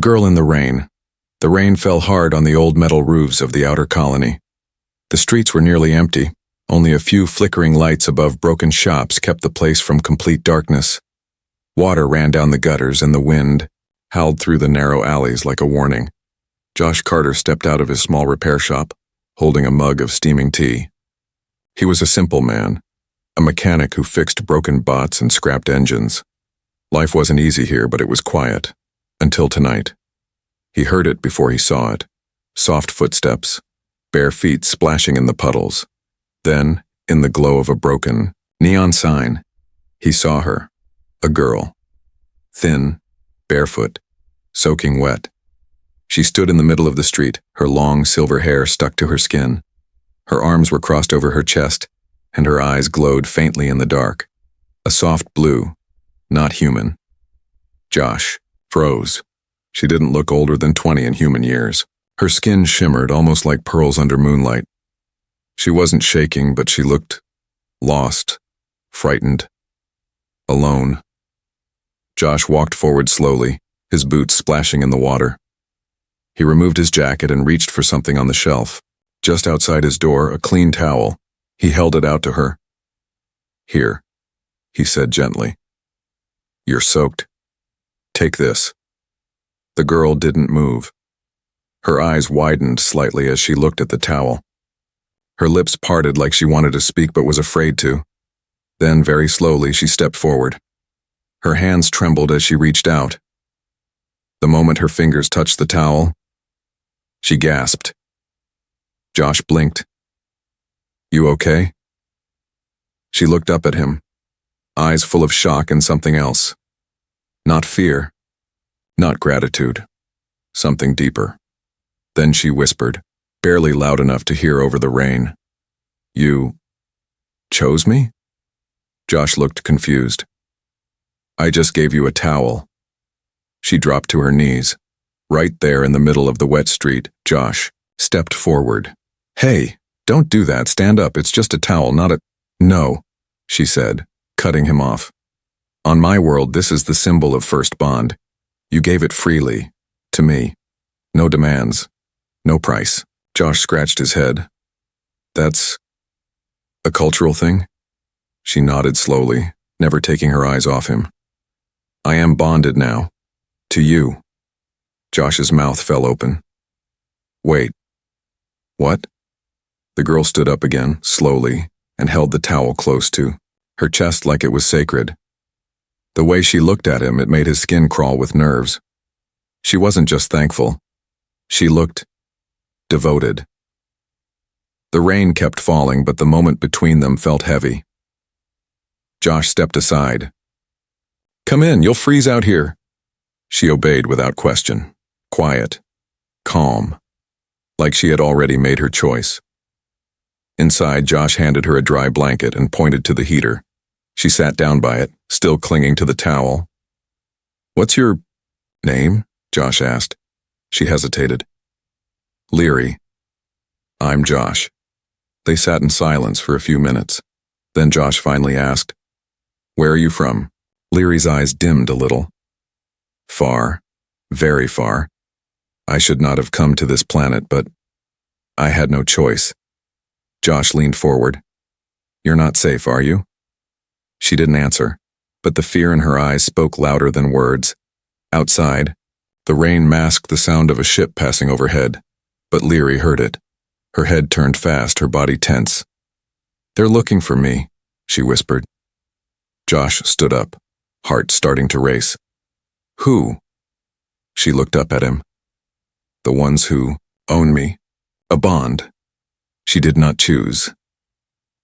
The girl in the rain. The rain fell hard on the old metal roofs of the outer colony. The streets were nearly empty. Only a few flickering lights above broken shops kept the place from complete darkness. Water ran down the gutters and the wind howled through the narrow alleys like a warning. Josh Carter stepped out of his small repair shop, holding a mug of steaming tea. He was a simple man, a mechanic who fixed broken bots and scrapped engines. Life wasn't easy here, but it was quiet. Until tonight. He heard it before he saw it. Soft footsteps, bare feet splashing in the puddles. Then, in the glow of a broken neon sign, he saw her, a girl. Thin, barefoot, soaking wet. She stood in the middle of the street, her long silver hair stuck to her skin. Her arms were crossed over her chest, and her eyes glowed faintly in the dark. A soft blue, not human. Josh froze. She didn't look older than 20 in human years. Her skin shimmered almost like pearls under moonlight. She wasn't shaking, but she looked lost, frightened, alone. Josh walked forward slowly, his boots splashing in the water. He removed his jacket and reached for something on the shelf. Just outside his door, a clean towel. He held it out to her. "Here," he said gently. "You're soaked. Take this." The girl didn't move. Her eyes widened slightly as she looked at the towel. Her lips parted like she wanted to speak but was afraid to. Then, very slowly, she stepped forward. Her hands trembled as she reached out. The moment her fingers touched the towel, she gasped. Josh blinked. "You okay?" She looked up at him, eyes full of shock and something else. Not fear. Not gratitude. Something deeper. Then she whispered, barely loud enough to hear over the rain. "You chose me?" Josh looked confused. "I just gave you a towel." She dropped to her knees. Right there in the middle of the wet street, Josh stepped forward. "Hey, don't do that. Stand up. It's just a towel, not a—" "No," she said, cutting him off. "On my world, this is the symbol of first bond. You gave it freely, to me. No demands, no price." Josh scratched his head. "That's a cultural thing?" She nodded slowly, never taking her eyes off him. "I am bonded now. To you." Josh's mouth fell open. "Wait. What?" The girl stood up again, slowly, and held the towel close to her chest like it was sacred. The way she looked at him, it made his skin crawl with nerves. She wasn't just thankful. She looked devoted. The rain kept falling, but the moment between them felt heavy. Josh stepped aside. "Come in, you'll freeze out here." She obeyed without question. Quiet. Calm. Like she had already made her choice. Inside, Josh handed her a dry blanket and pointed to the heater. She sat down by it, still clinging to the towel. "What's your name?" Josh asked. She hesitated. "Leary." "I'm Josh." They sat in silence for a few minutes. Then Josh finally asked, "Where are you from?" Leary's eyes dimmed a little. "Far. Very far. I should not have come to this planet, but I had no choice." Josh leaned forward. "You're not safe, are you?" She didn't answer, but the fear in her eyes spoke louder than words. Outside, the rain masked the sound of a ship passing overhead, but Leary heard it. Her head turned fast, her body tense. "They're looking for me," she whispered. Josh stood up, heart starting to race. "Who?" She looked up at him. "The ones who own me. A bond." She did not choose.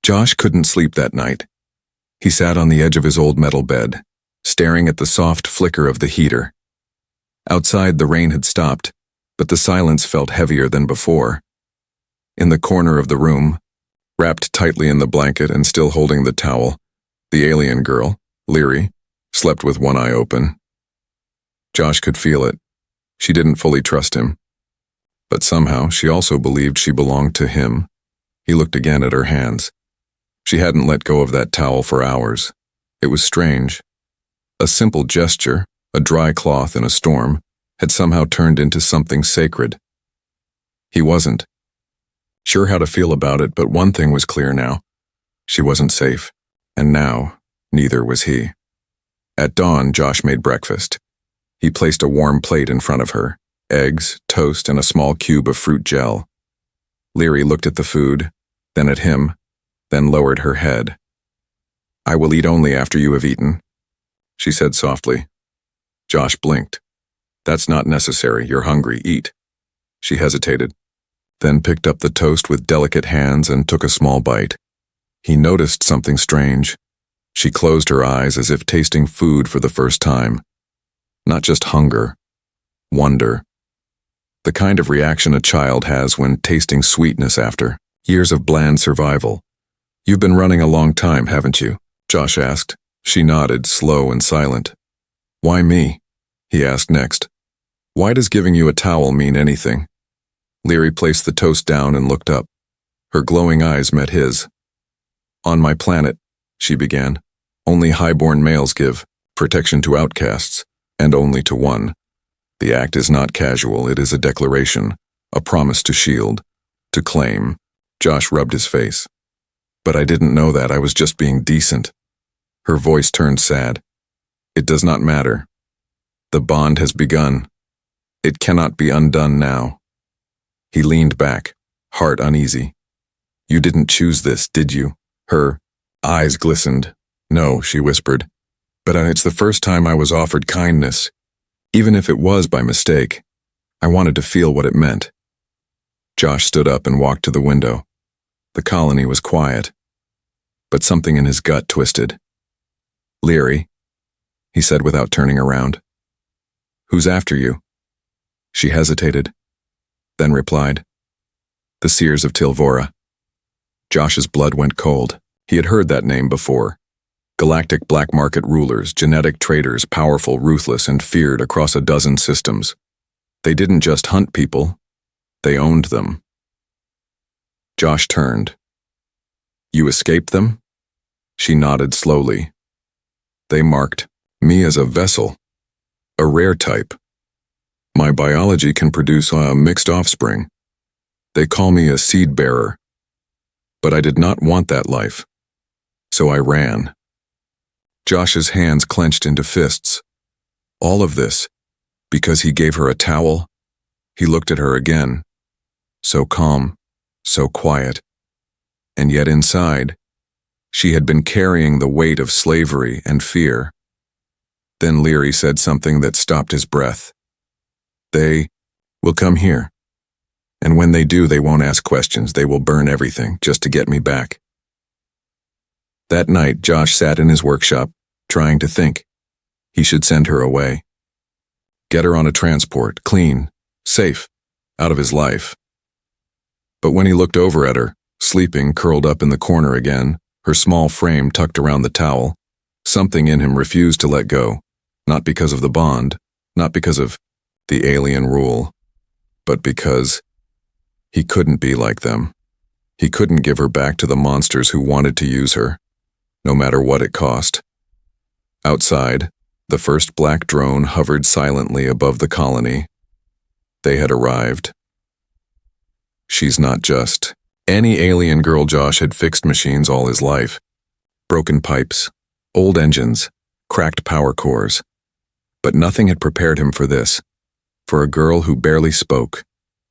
Josh couldn't sleep that night. He sat on the edge of his old metal bed, staring at the soft flicker of the heater. Outside, the rain had stopped, but the silence felt heavier than before. In the corner of the room, wrapped tightly in the blanket and still holding the towel, the alien girl, Leary, slept with one eye open. Josh could feel it. She didn't fully trust him. But somehow, she also believed she belonged to him. He looked again at her hands. She hadn't let go of that towel for hours. It was strange. A simple gesture, a dry cloth in a storm, had somehow turned into something sacred. He wasn't sure how to feel about it, but one thing was clear now. She wasn't safe, and now neither was he. At dawn, Josh made breakfast. He placed a warm plate in front of her, eggs, toast, and a small cube of fruit gel. Leary looked at the food, then at him, then lowered her head. "I will eat only after you have eaten," she said softly. Josh blinked. "That's not necessary. You're hungry. Eat." She hesitated, then picked up the toast with delicate hands and took a small bite. He noticed something strange. She closed her eyes as if tasting food for the first time. Not just hunger, wonder. The kind of reaction a child has when tasting sweetness after years of bland survival. "You've been running a long time, haven't you?" Josh asked. She nodded, slow and silent. "Why me?" he asked next. "Why does giving you a towel mean anything?" Leary placed the toast down and looked up. Her glowing eyes met his. "On my planet," she began, "only highborn males give protection to outcasts, and only to one. The act is not casual, it is a declaration, a promise to shield, to claim." Josh rubbed his face. "But I didn't know that, I was just being decent." Her voice turned sad. "It does not matter. The bond has begun. It cannot be undone now." He leaned back, heart uneasy. "You didn't choose this, did you?" Her eyes glistened. "No," she whispered. "But it's the first time I was offered kindness. Even if it was by mistake, I wanted to feel what it meant." Josh stood up and walked to the window. The colony was quiet, but something in his gut twisted. "Leary," he said without turning around. "Who's after you?" She hesitated, then replied, "The Seers of Tilvora." Josh's blood went cold. He had heard that name before. Galactic black market rulers, genetic traders, powerful, ruthless, and feared across a dozen systems. They didn't just hunt people, they owned them. Josh turned. "You escaped them?" She nodded slowly. "They marked me as a vessel, a rare type. My biology can produce a mixed offspring. They call me a seed bearer. But I did not want that life, so I ran." Josh's hands clenched into fists. All of this, because he gave her a towel? He looked at her again. So calm, so quiet. And yet inside, she had been carrying the weight of slavery and fear. Then Leary said something that stopped his breath. "They will come here. And when they do, they won't ask questions. They will burn everything just to get me back." That night, Josh sat in his workshop, trying to think. He should send her away. Get her on a transport, clean, safe, out of his life. But when he looked over at her, sleeping, curled up in the corner again, her small frame tucked around the towel, something in him refused to let go, not because of the bond, not because of the alien rule, but because he couldn't be like them. He couldn't give her back to the monsters who wanted to use her, no matter what it cost. Outside, the first black drone hovered silently above the colony. They had arrived. She's not just any alien girl. Josh had fixed machines all his life. Broken pipes, old engines, cracked power cores. But nothing had prepared him for this. For a girl who barely spoke.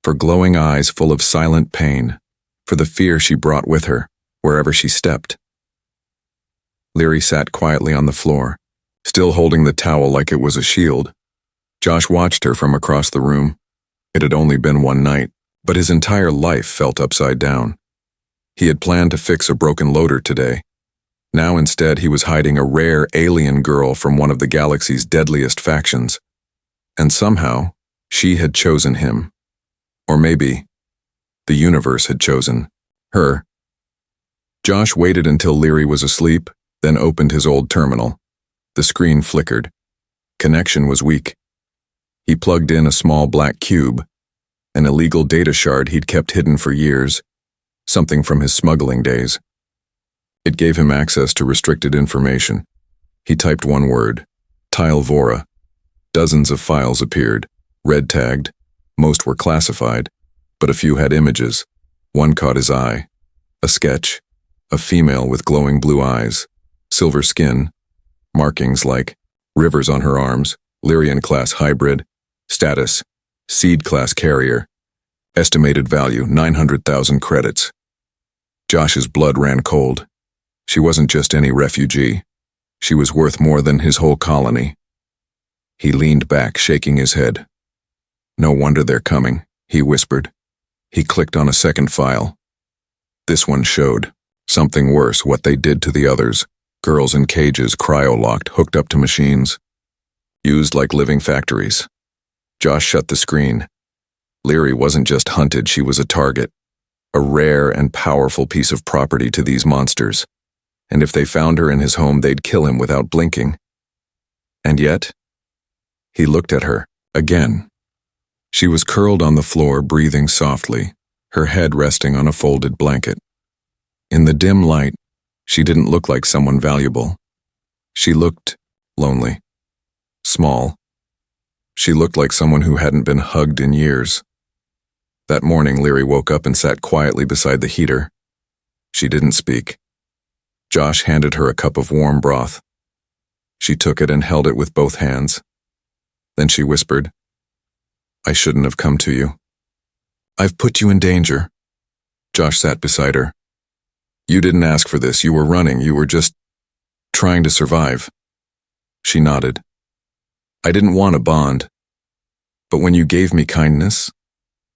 For glowing eyes full of silent pain. For the fear she brought with her, wherever she stepped. Leary sat quietly on the floor, still holding the towel like it was a shield. Josh watched her from across the room. It had only been one night, but his entire life felt upside down. He had planned to fix a broken loader today. Now instead he was hiding a rare alien girl from one of the galaxy's deadliest factions. And somehow, she had chosen him. Or maybe, the universe had chosen her. Josh waited until Leary was asleep, then opened his old terminal. The screen flickered. Connection was weak. He plugged in a small black cube, an illegal data shard he'd kept hidden for years, something from his smuggling days. It gave him access to restricted information. He typed one word, Tilvora. Dozens of files appeared, red-tagged. Most were classified, but a few had images. One caught his eye. A sketch. A female with glowing blue eyes, silver skin, markings like rivers on her arms, Lyrian-class hybrid, status, seed-class carrier, estimated value 900,000 credits. Josh's blood ran cold. She wasn't just any refugee. She was worth more than his whole colony. He leaned back, shaking his head. No wonder they're coming, he whispered. He clicked on a second file. This one showed something worse, what they did to the others. Girls in cages, cryo-locked, hooked up to machines. Used like living factories. Josh shut the screen. Leary wasn't just hunted, she was a target. A rare and powerful piece of property to these monsters. And if they found her in his home, they'd kill him without blinking. And yet, he looked at her, again. She was curled on the floor, breathing softly, her head resting on a folded blanket. In the dim light, she didn't look like someone valuable. She looked lonely, small. She looked like someone who hadn't been hugged in years. That morning, Leary woke up and sat quietly beside the heater. She didn't speak. Josh handed her a cup of warm broth. She took it and held it with both hands. Then she whispered, "I shouldn't have come to you. I've put you in danger." Josh sat beside her. "You didn't ask for this. You were running. You were just trying to survive." She nodded. "I didn't want a bond. But when you gave me kindness,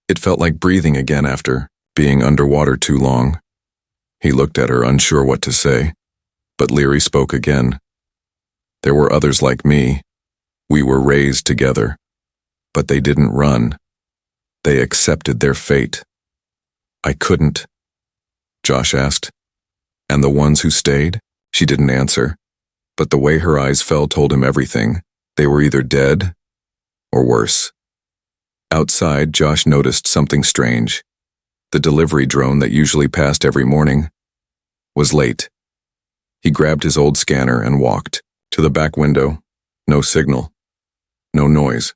it felt like breathing again after being underwater too long." He looked at her, unsure what to say, but Leary spoke again. "There were others like me. We were raised together. But they didn't run. They accepted their fate." "I couldn't," Josh asked. "And the ones who stayed?" She didn't answer, but the way her eyes fell told him everything. They were either dead or worse. Outside, Josh noticed something strange. The delivery drone that usually passed every morning was late. He grabbed his old scanner and walked to the back window. No signal. No noise.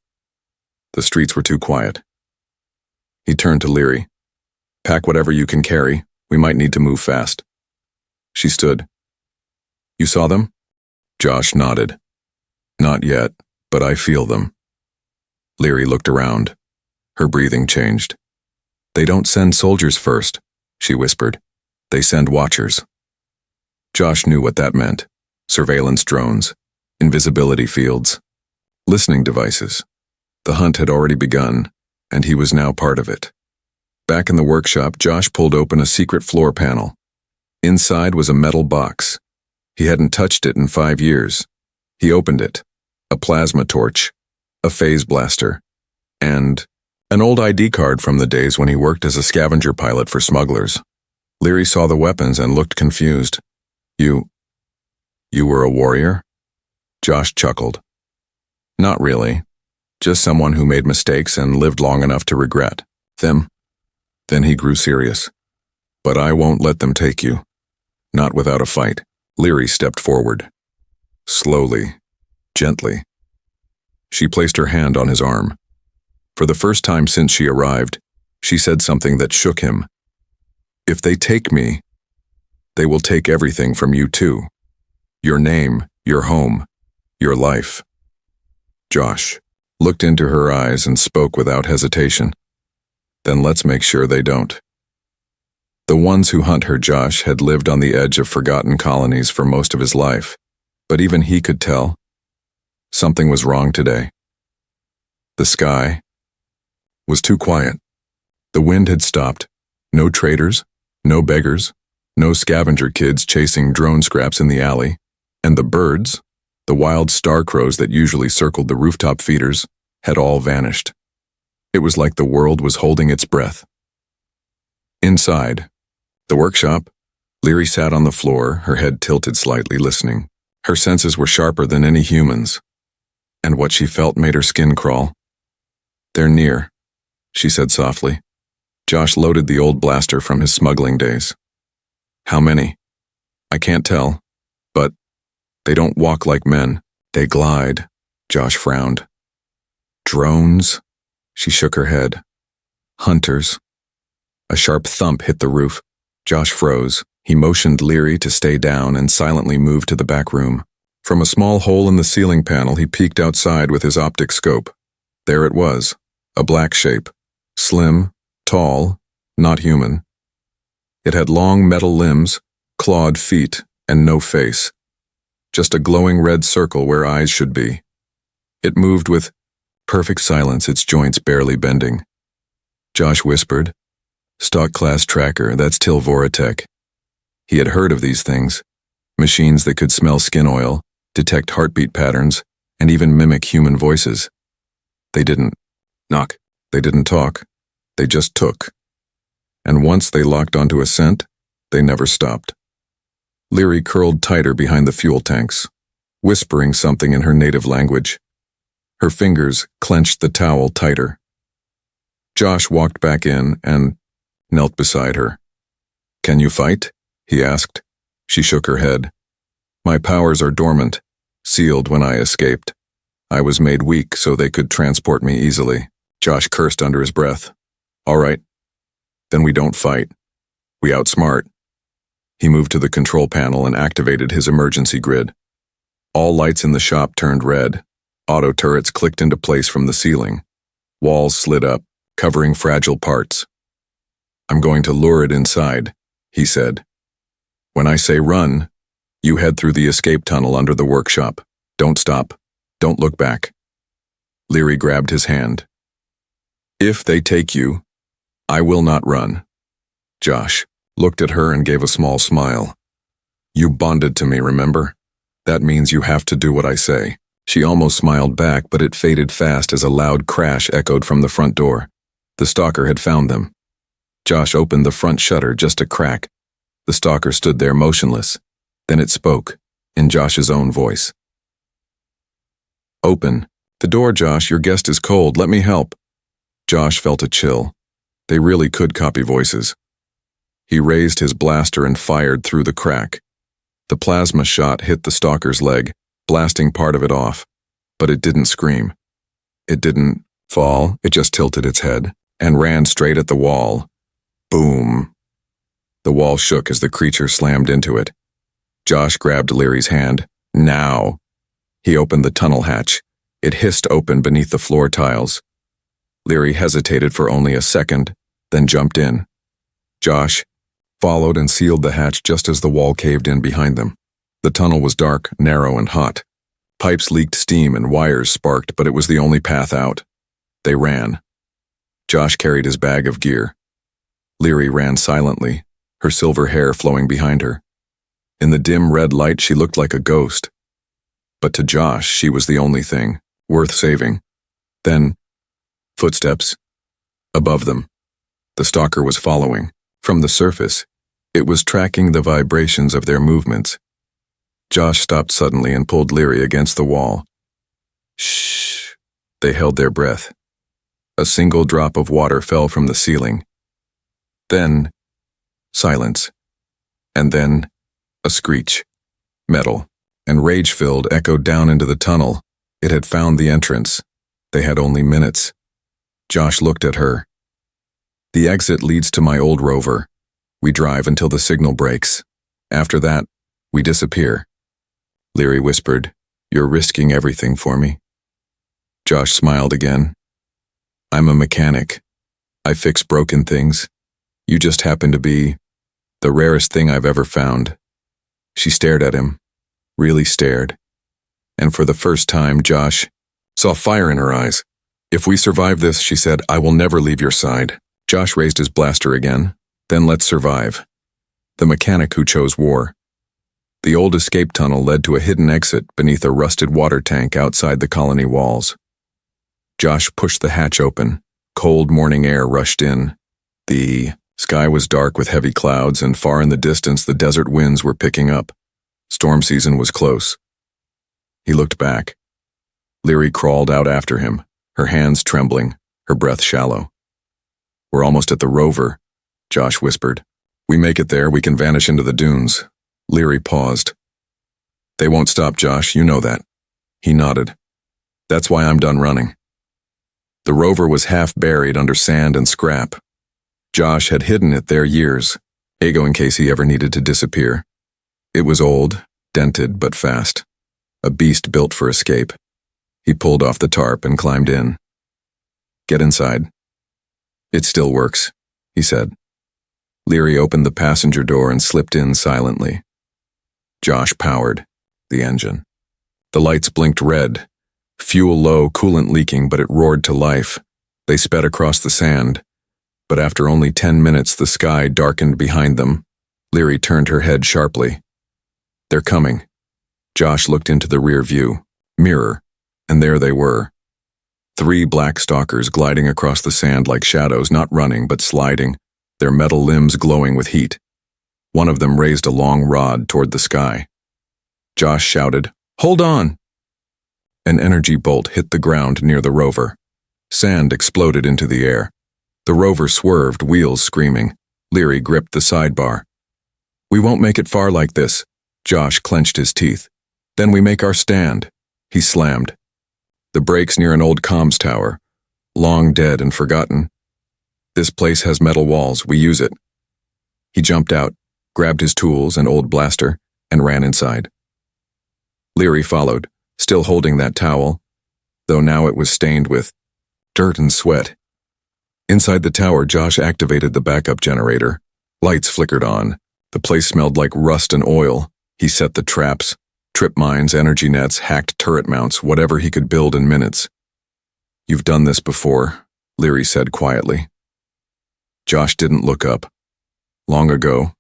The streets were too quiet. He turned to Leary. "Pack whatever you can carry. We might need to move fast." She stood. "You saw them?" Josh nodded. "Not yet, but I feel them." Leary looked around. Her breathing changed. "They don't send soldiers first," she whispered. "They send watchers." Josh knew what that meant. Surveillance drones, invisibility fields, listening devices. The hunt had already begun, and he was now part of it. Back in the workshop, Josh pulled open a secret floor panel. Inside was a metal box. He hadn't touched it in 5 years. He opened it. A plasma torch, a phase blaster, and an old ID card from the days when he worked as a scavenger pilot for smugglers. Leary saw the weapons and looked confused. You were a warrior?" Josh chuckled. "Not really. Just someone who made mistakes and lived long enough to regret them." Then he grew serious. "But I won't let them take you. Not without a fight." Leary stepped forward. Slowly, gently. She placed her hand on his arm. For the first time since she arrived, she said something that shook him. "If they take me, they will take everything from you too. Your name, your home, your life." Josh looked into her eyes and spoke without hesitation. "Then let's make sure they don't." The ones who hunt her, Josh, had lived on the edge of forgotten colonies for most of his life, but even he could tell something was wrong today. The sky was too quiet. The wind had stopped. No traders, no beggars, no scavenger kids chasing drone scraps in the alley, and the birds, the wild star crows that usually circled the rooftop feeders, had all vanished. It was like the world was holding its breath. Inside the workshop, Leary sat on the floor, her head tilted slightly, listening. Her senses were sharper than any human's, and what she felt made her skin crawl. "They're near," she said softly. Josh loaded the old blaster from his smuggling days. "How many?" "I can't tell, but they don't walk like men. They glide." Josh frowned. "Drones?" She shook her head. Hunters. A sharp thump hit the roof. Josh froze. He motioned Leary to stay down and silently moved to the back room. From a small hole in the ceiling panel, he peeked outside with his optic scope. There it was, a black shape. Slim, tall, not human. It had long metal limbs, clawed feet, and no face. Just a glowing red circle where eyes should be. It moved with perfect silence, its joints barely bending. Josh whispered, "Stock class tracker, that's Tilvoratech." He had heard of these things. Machines that could smell skin oil, detect heartbeat patterns, and even mimic human voices. They didn't knock. They didn't talk. They just took. And once they locked onto a scent, they never stopped. Leary curled tighter behind the fuel tanks, whispering something in her native language. Her fingers clenched the towel tighter. Josh walked back in and knelt beside her. "Can you fight?" he asked. She shook her head. "My powers are dormant, sealed when I escaped. I was made weak so they could transport me easily." Josh cursed under his breath. "All right. Then we don't fight. We outsmart." He moved to the control panel and activated his emergency grid. All lights in the shop turned red. Auto turrets clicked into place from the ceiling. Walls slid up, covering fragile parts. "I'm going to lure it inside," he said. "When I say run, you head through the escape tunnel under the workshop. Don't stop. Don't look back." Leary grabbed his hand. "If they take you, I will not run." Josh looked at her and gave a small smile. "You bonded to me, remember? That means you have to do what I say." She almost smiled back, but it faded fast as a loud crash echoed from the front door. The stalker had found them. Josh opened the front shutter just a crack. The stalker stood there motionless. Then it spoke, in Josh's own voice. "Open. The door, Josh. Your guest is cold. Let me help." Josh felt a chill. They really could copy voices. He raised his blaster and fired through the crack. The plasma shot hit the stalker's leg, blasting part of it off. But it didn't scream. It didn't fall. It just tilted its head and ran straight at the wall. Boom. The wall shook as the creature slammed into it. Josh grabbed Leary's hand. "Now." He opened the tunnel hatch. It hissed open beneath the floor tiles. Leary hesitated for only a second, then jumped in. Josh followed and sealed the hatch just as the wall caved in behind them. The tunnel was dark, narrow, and hot. Pipes leaked steam and wires sparked, but it was the only path out. They ran. Josh carried his bag of gear. Leary ran silently, her silver hair flowing behind her. In the dim red light, she looked like a ghost. But to Josh, she was the only thing worth saving. Then, footsteps. Above them. The stalker was following. From the surface, it was tracking the vibrations of their movements. Josh stopped suddenly and pulled Leary against the wall. Shh. They held their breath. A single drop of water fell from the ceiling. Then, silence. And then, a screech. Metal and rage-filled echoed down into the tunnel. It had found the entrance. They had only minutes. Josh looked at her. "The exit leads to my old rover. We drive until the signal breaks. After that, we disappear." Leary whispered, "You're risking everything for me." Josh smiled again. "I'm a mechanic. I fix broken things. You just happen to be the rarest thing I've ever found." She stared at him, really stared. And for the first time, Josh saw fire in her eyes. "If we survive this," she said, "I will never leave your side." Josh raised his blaster again. "Then let's survive." The mechanic who chose war. The old escape tunnel led to a hidden exit beneath a rusted water tank outside the colony walls. Josh pushed the hatch open. Cold morning air rushed in. The sky was dark with heavy clouds, and far in the distance the desert winds were picking up. Storm season was close. He looked back. Leary crawled out after him, her hands trembling, her breath shallow. "We're almost at the rover," Josh whispered. "We make it there, we can vanish into the dunes." Leary paused. "They won't stop, Josh, you know that." He nodded. "That's why I'm done running." The rover was half buried under sand and scrap. Josh had hidden it there years, ego in case he ever needed to disappear. It was old, dented, but fast. A beast built for escape. He pulled off the tarp and climbed in. "Get inside." "It still works," he said. Leary opened the passenger door and slipped in silently. Josh powered the engine. The lights blinked red. Fuel low, coolant leaking, but it roared to life. They sped across the sand. But after only 10 minutes, the sky darkened behind them. Leary turned her head sharply. "They're coming." Josh looked into the rear view mirror, and there they were. 3 black stalkers gliding across the sand like shadows, not running but sliding, their metal limbs glowing with heat. One of them raised a long rod toward the sky. Josh shouted, "Hold on!" An energy bolt hit the ground near the rover. Sand exploded into the air. The rover swerved, wheels screaming. Leary gripped the sidebar. "We won't make it far like this." Josh clenched his teeth. "Then we make our stand." He slammed. The brakes near an old comms tower, long dead and forgotten. "This place has metal walls, we use it." He jumped out, grabbed his tools and old blaster, and ran inside. Leary followed, still holding that towel, though now it was stained with dirt and sweat. Inside the tower, Josh activated the backup generator. Lights flickered on. The place smelled like rust and oil. He set the traps, trip mines, energy nets, hacked turret mounts, whatever he could build in minutes. "You've done this before," Leary said quietly. Josh didn't look up. "Long ago,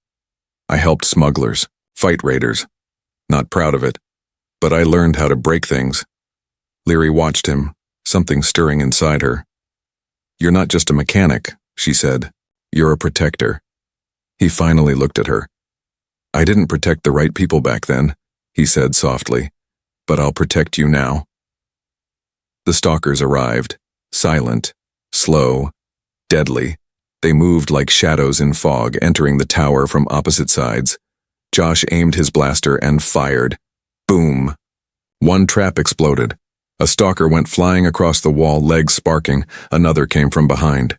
I helped smugglers, fight raiders. Not proud of it, but I learned how to break things." Leary watched him, something stirring inside her. "You're not just a mechanic," she said. "You're a protector." He finally looked at her. "I didn't protect the right people back then," he said softly, "but I'll protect you now." The stalkers arrived, silent, slow, deadly. They moved like shadows in fog, entering the tower from opposite sides. Josh aimed his blaster and fired. Boom! One trap exploded. A stalker went flying across the wall, legs sparking. Another came from behind.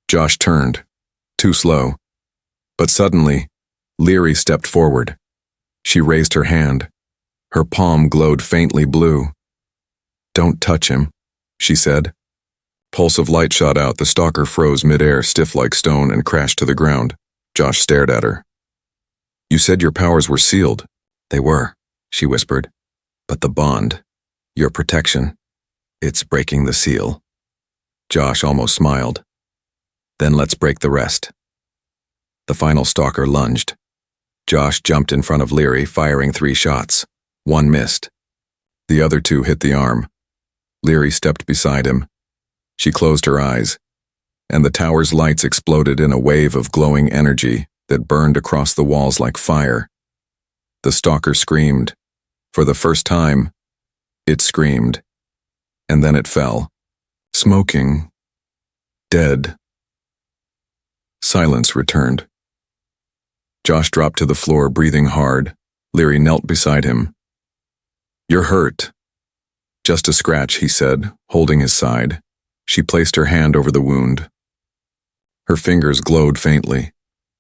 Josh turned. Too slow. But suddenly, Leary stepped forward. She raised her hand. Her palm glowed faintly blue. "Don't touch him," she said. Pulse of light shot out. The stalker froze midair, stiff like stone, and crashed to the ground. Josh stared at her. "You said your powers were sealed." "They were," she whispered. "But the bond, your protection, it's breaking the seal." Josh almost smiled. "Then let's break the rest." The final stalker lunged. Josh jumped in front of Leary, firing 3 shots. One missed. The other 2 hit the arm. Leary stepped beside him. She closed her eyes, and the tower's lights exploded in a wave of glowing energy that burned across the walls like fire. The stalker screamed. For the first time, it screamed. And then it fell. Smoking. Dead. Silence returned. Josh dropped to the floor, breathing hard. Leary knelt beside him. "You're hurt." "Just a scratch," he said, holding his side. She placed her hand over the wound. Her fingers glowed faintly,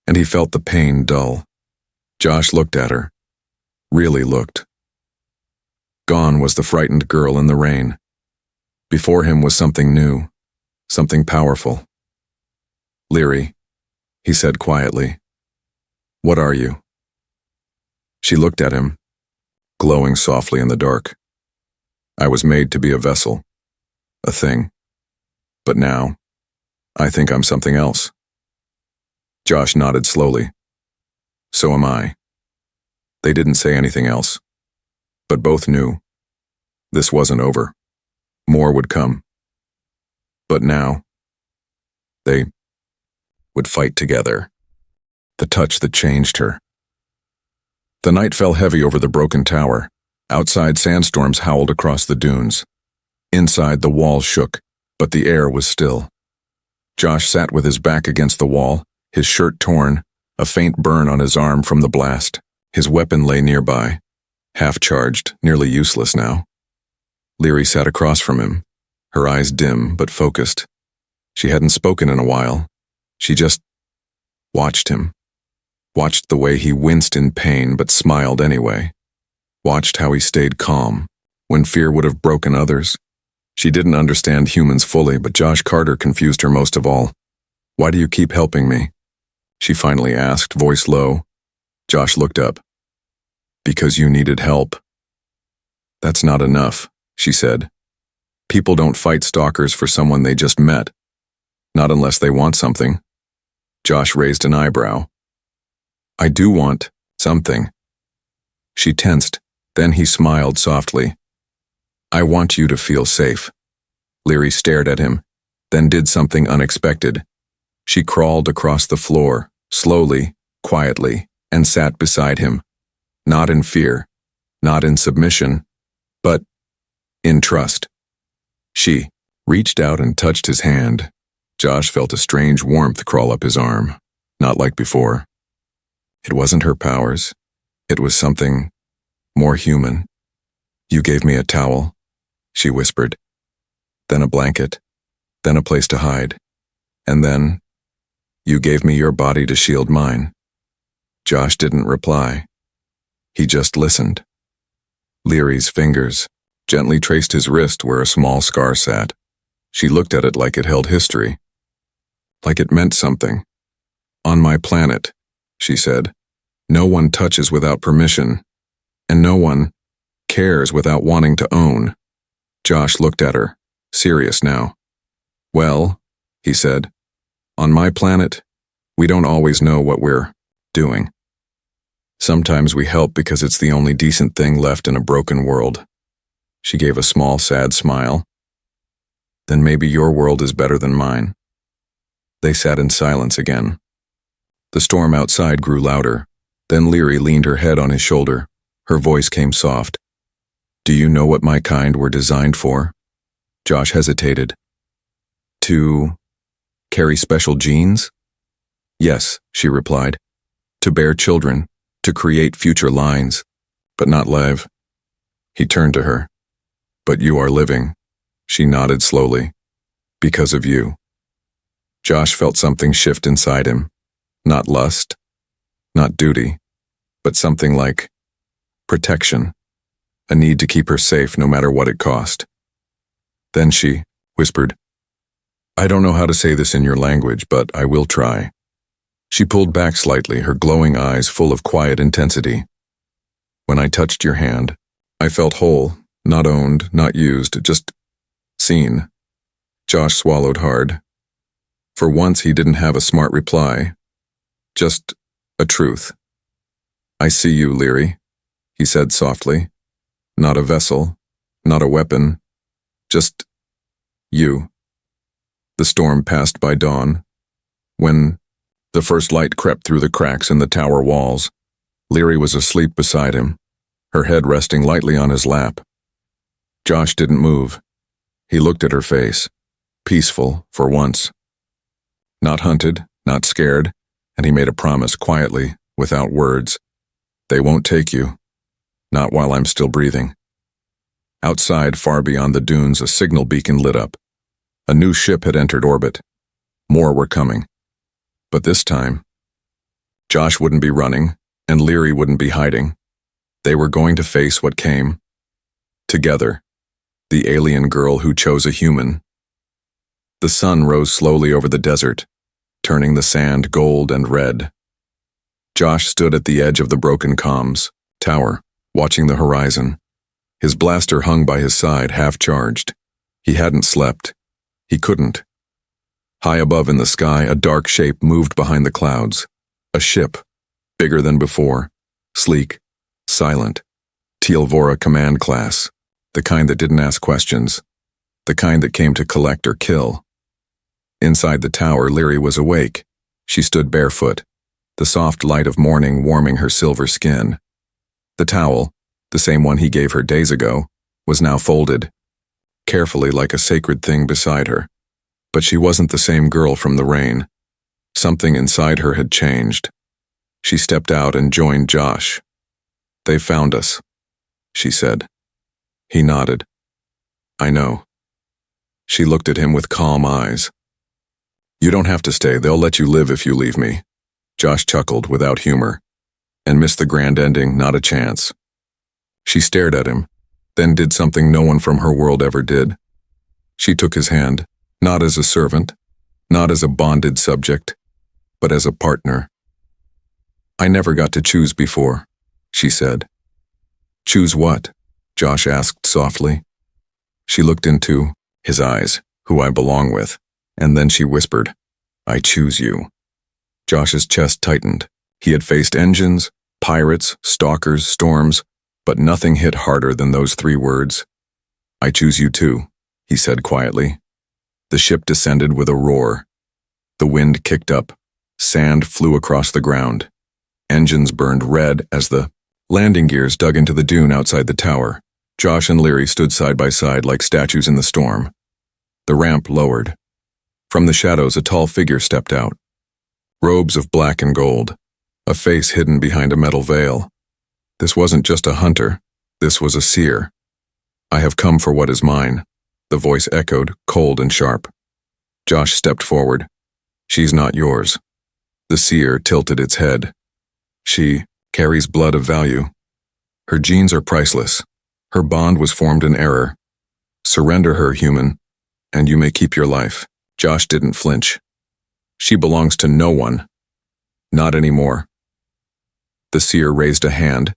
and he felt the pain dull. Josh looked at her. Really looked. Gone was the frightened girl in the rain. Before him was something new, something powerful. "Leary," he said quietly. "What are you?" She looked at him, glowing softly in the dark. "I was made to be a vessel, a thing. But now, I think I'm something else." Josh nodded slowly. "So am I." They didn't say anything else, but both knew. This wasn't over. More would come. But now, they would fight together. The touch that changed her. The night fell heavy over the broken tower. Outside, sandstorms howled across the dunes. Inside, the walls shook, but the air was still. Josh sat with his back against the wall, his shirt torn, a faint burn on his arm from the blast. His weapon lay nearby, half-charged, nearly useless now. Leary sat across from him, her eyes dim but focused. She hadn't spoken in a while. She just watched him. Watched the way he winced in pain but smiled anyway. Watched how he stayed calm when fear would have broken others. She didn't understand humans fully, but Josh Carter confused her most of all. "Why do you keep helping me?" she finally asked, voice low. Josh looked up. "Because you needed help." "That's not enough," she said. "People don't fight stalkers for someone they just met. Not unless they want something." Josh raised an eyebrow. "I do want something." She tensed, then he smiled softly. "I want you to feel safe." Leary stared at him, then did something unexpected. She crawled across the floor, slowly, quietly, and sat beside him. Not in fear, not in submission, but in trust. She reached out and touched his hand. Josh felt a strange warmth crawl up his arm, not like before. It wasn't her powers. It was something more human. "You gave me a towel," she whispered. "Then a blanket. Then a place to hide. And then you gave me your body to shield mine." Josh didn't reply. He just listened. Leary's fingers gently traced his wrist where a small scar sat. She looked at it like it held history. Like it meant something. "On my planet," she said, "no one touches without permission, and no one cares without wanting to own." Josh looked at her, serious now. "Well," he said, "on my planet, we don't always know what we're doing. Sometimes we help because it's the only decent thing left in a broken world." She gave a small, sad smile. "Then maybe your world is better than mine." They sat in silence again. The storm outside grew louder. Then Leary leaned her head on his shoulder. Her voice came soft. "Do you know what my kind were designed for?" Josh hesitated. "To carry special genes?" "Yes," she replied. "To bear children, to create future lines, but not live." He turned to her. "But you are living." She nodded slowly. "Because of you." Josh felt something shift inside him. Not lust, not duty, but something like protection, a need to keep her safe no matter what it cost. Then she whispered, "I don't know how to say this in your language, but I will try." She pulled back slightly, her glowing eyes full of quiet intensity. "When I touched your hand, I felt whole, not owned, not used, just seen." Josh swallowed hard. For once he didn't have a smart reply. Just a truth. "I see you, Leary," he said softly. "Not a vessel, not a weapon, just you." The storm passed by dawn. When the first light crept through the cracks in the tower walls, Leary was asleep beside him, her head resting lightly on his lap. Josh didn't move. He looked at her face, peaceful for once. Not hunted, not scared, and he made a promise quietly, without words. "They won't take you. Not while I'm still breathing." Outside, far beyond the dunes, a signal beacon lit up. A new ship had entered orbit. More were coming. But this time, Josh wouldn't be running, and Leary wouldn't be hiding. They were going to face what came. Together, the alien girl who chose a human. The sun rose slowly over the desert, turning the sand gold and red. Josh stood at the edge of the broken comms tower, watching the horizon. His blaster hung by his side, half-charged. He hadn't slept. He couldn't. High above in the sky, a dark shape moved behind the clouds. A ship, bigger than before, sleek, silent. Teal'Vora Command Class, the kind that didn't ask questions, the kind that came to collect or kill. Inside the tower, Leary was awake. She stood barefoot, the soft light of morning warming her silver skin. The towel, the same one he gave her days ago, was now folded, carefully like a sacred thing beside her. But she wasn't the same girl from the rain. Something inside her had changed. She stepped out and joined Josh. "They found us," she said. He nodded. "I know." She looked at him with calm eyes. You don't have to stay, they'll let you live if you leave me. Josh chuckled without humor. And missed the grand ending, not a chance. She stared at him, then did something no one from her world ever did. She took his hand, not as a servant, not as a bonded subject, but as a partner. I never got to choose before, she said. Choose what? Josh asked softly. She looked into his eyes, who I belong with, and then she whispered, I choose you. Josh's chest tightened. He had faced engines, pirates, stalkers, storms, but nothing hit harder than those 3 words. I choose you too, he said quietly. The ship descended with a roar. The wind kicked up. Sand flew across the ground. Engines burned red as the landing gears dug into the dune outside the tower. Josh and Leary stood side by side like statues in the storm. The ramp lowered. From the shadows, a tall figure stepped out. Robes of black and gold, a face hidden behind a metal veil. This wasn't just a hunter, this was a seer. I have come for what is mine, the voice echoed, cold and sharp. Josh stepped forward. She's not yours. The seer tilted its head. She carries blood of value. Her genes are priceless. Her bond was formed in error. Surrender her, human, and you may keep your life. Josh didn't flinch. She belongs to no one. Not anymore. The seer raised a hand,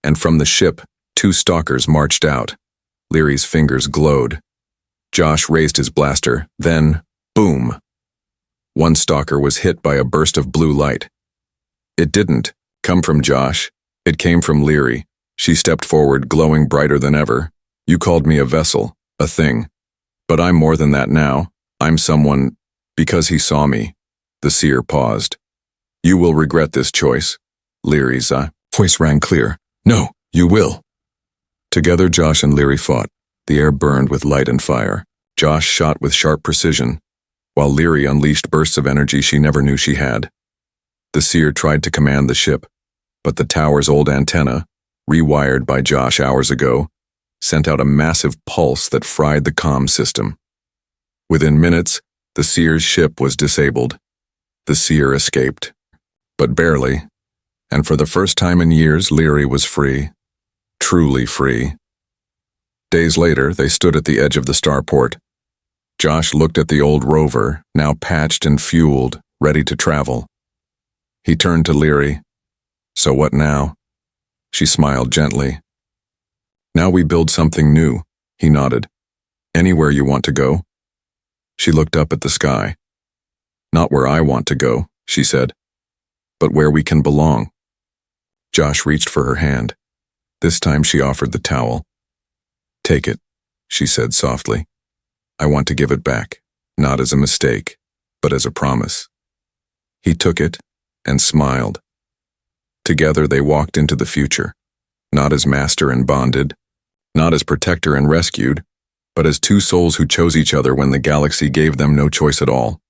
and from the ship, 2 stalkers marched out. Leary's fingers glowed. Josh raised his blaster, then, boom. One stalker was hit by a burst of blue light. It didn't come from Josh. It came from Leary. She stepped forward, glowing brighter than ever. You called me a vessel, a thing. But I'm more than that now. I'm someone, because he saw me. The seer paused. You will regret this choice. Leary's voice rang clear. No, you will. Together Josh and Leary fought. The air burned with light and fire. Josh shot with sharp precision, while Leary unleashed bursts of energy she never knew she had. The seer tried to command the ship, but the tower's old antenna, rewired by Josh hours ago, sent out a massive pulse that fried the comm system. Within minutes, the seer's ship was disabled. The seer escaped, but barely, and for the first time in years, Leary was free, truly free. Days later, they stood at the edge of the starport. Josh looked at the old rover, now patched and fueled, ready to travel. He turned to Leary. So what now? She smiled gently. Now we build something new, he nodded. Anywhere you want to go. She looked up at the sky. Not where I want to go, she said, but where we can belong. Josh reached for her hand. This time she offered the towel. Take it, she said softly. I want to give it back, not as a mistake, but as a promise. He took it and smiled. Together they walked into the future, not as master and bonded, not as protector and rescued, but as 2 souls who chose each other when the galaxy gave them no choice at all.